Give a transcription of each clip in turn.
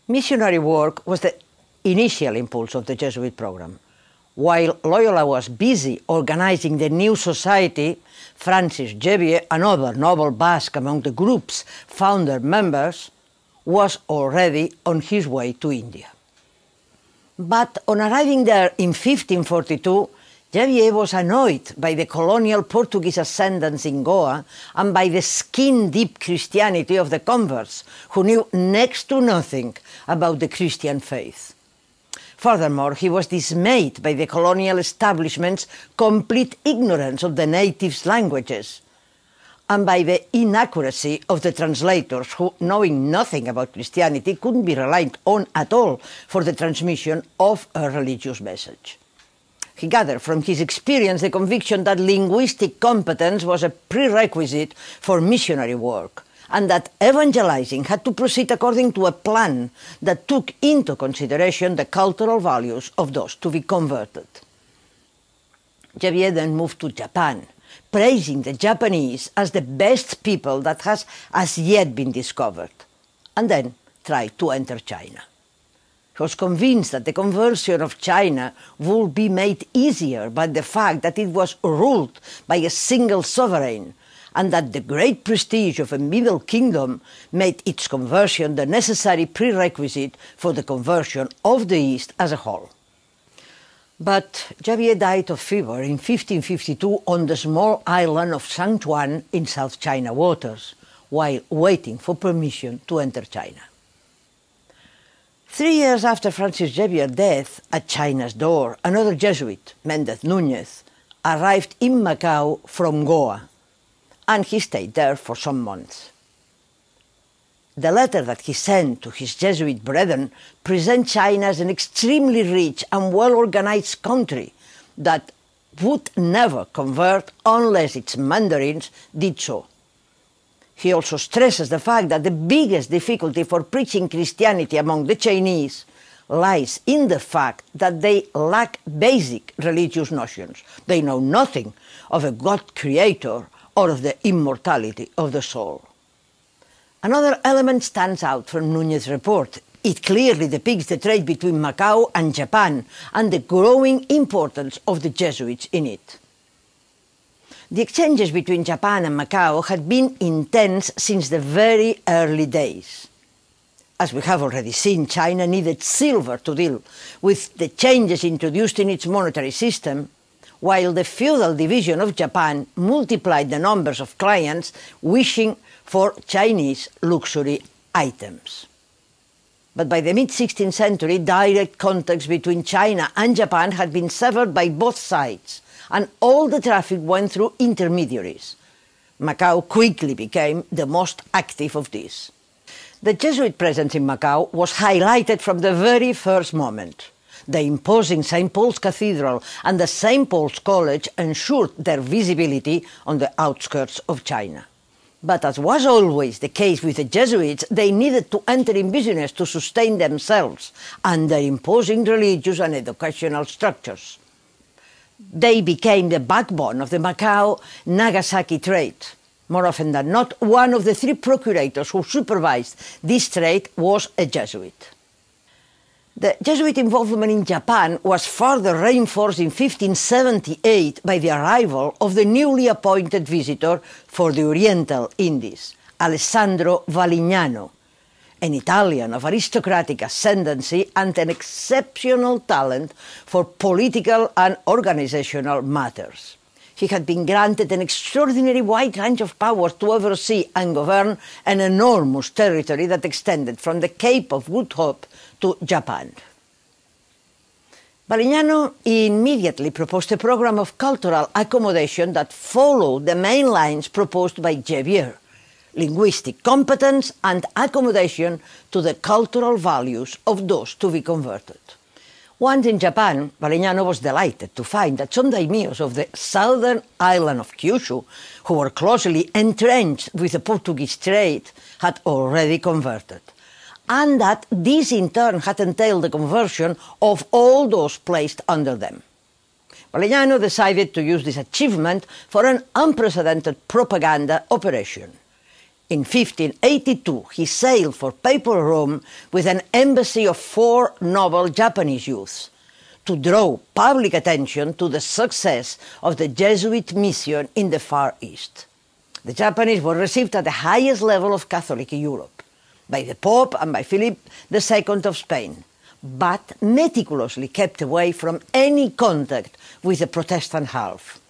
Missionary work was the initial impulse of the Jesuit program. While Loyola was busy organizing the new society, Francis Xavier, another Nobel Basque among the group's founder members, was already on his way to India. But on arriving there in 1542, Xavier was annoyed by the colonial Portuguese ascendants in Goa and by the skin-deep Christianity of the converts, who knew next to nothing about the Christian faith. Furthermore, he was dismayed by the colonial establishment's complete ignorance of the natives' languages and by the inaccuracy of the translators who, knowing nothing about Christianity, couldn't be relied on at all for the transmission of a religious message. He gathered from his experience the conviction that linguistic competence was a prerequisite for missionary work, and that evangelizing had to proceed according to a plan that took into consideration the cultural values of those to be converted. Xavier then moved to Japan, praising the Japanese as the best people that has as yet been discovered, and then tried to enter China. He was convinced that the conversion of China would be made easier by the fact that it was ruled by a single sovereign, and that the great prestige of a middle kingdom made its conversion the necessary prerequisite for the conversion of the East as a whole. But Xavier died of fever in 1552 on the small island of Sichuan in South China waters, while waiting for permission to enter China. 3 years after Francis Xavier's death, at China's door, another Jesuit, Mendez Núñez, arrived in Macau from Goa, and he stayed there for some months. The letter that he sent to his Jesuit brethren presents China as an extremely rich and well-organized country that would never convert unless its mandarins did so. He also stresses the fact that the biggest difficulty for preaching Christianity among the Chinese lies in the fact that they lack basic religious notions. They know nothing of a God creator or of the immortality of the soul. Another element stands out from Núñez's report. It clearly depicts the trade between Macau and Japan and the growing importance of the Jesuits in it. The exchanges between Japan and Macau had been intense since the very early days. As we have already seen, China needed silver to deal with the changes introduced in its monetary system, while the feudal division of Japan multiplied the numbers of clients wishing for Chinese luxury items. But by the mid-16th century, direct contacts between China and Japan had been severed by both sides, and all the traffic went through intermediaries. Macau quickly became the most active of these. The Jesuit presence in Macau was highlighted from the very first moment. The imposing St. Paul's Cathedral and the St. Paul's College ensured their visibility on the outskirts of China. But as was always the case with the Jesuits, they needed to enter in business to sustain themselves under imposing religious and educational structures. They became the backbone of the Macau-Nagasaki trade. More often than not, one of the three procurators who supervised this trade was a Jesuit. The Jesuit involvement in Japan was further reinforced in 1578 by the arrival of the newly appointed visitor for the Oriental Indies, Alessandro Valignano, an Italian of aristocratic ascendancy and an exceptional talent for political and organizational matters. He had been granted an extraordinary wide range of powers to oversee and govern an enormous territory that extended from the Cape of Good Hope to Japan. Valignano immediately proposed a program of cultural accommodation that followed the main lines proposed by Xavier: linguistic competence and accommodation to the cultural values of those to be converted. Once in Japan, Valignano was delighted to find that some daimyos of the southern island of Kyushu, who were closely entrenched with the Portuguese trade, had already converted, and that this in turn had entailed the conversion of all those placed under them. Valignano decided to use this achievement for an unprecedented propaganda operation. In 1582, he sailed for Papal Rome with an embassy of 4 noble Japanese youths to draw public attention to the success of the Jesuit mission in the Far East. The Japanese were received at the highest level of Catholic Europe, by the Pope and by Philip II of Spain, but meticulously kept away from any contact with the Protestant half.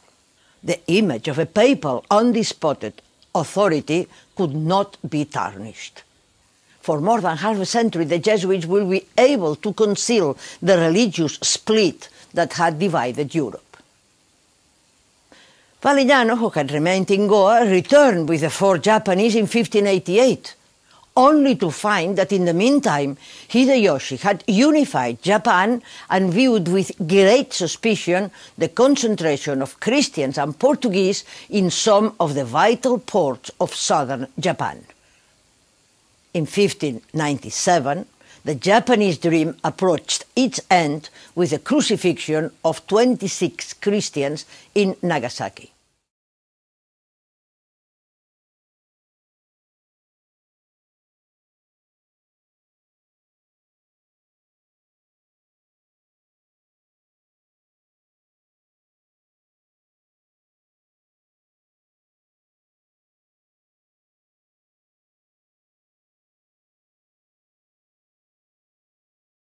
The image of a papal, undisputed authority could not be tarnished. For more than half a century, the Jesuits will be able to conceal the religious split that had divided Europe. Valeriano, who had remained in Goa, returned with the 4 Japanese in 1588, only to find that in the meantime Hideyoshi had unified Japan and viewed with great suspicion the concentration of Christians and Portuguese in some of the vital ports of southern Japan. In 1597, the Japanese dream approached its end with the crucifixion of 26 Christians in Nagasaki.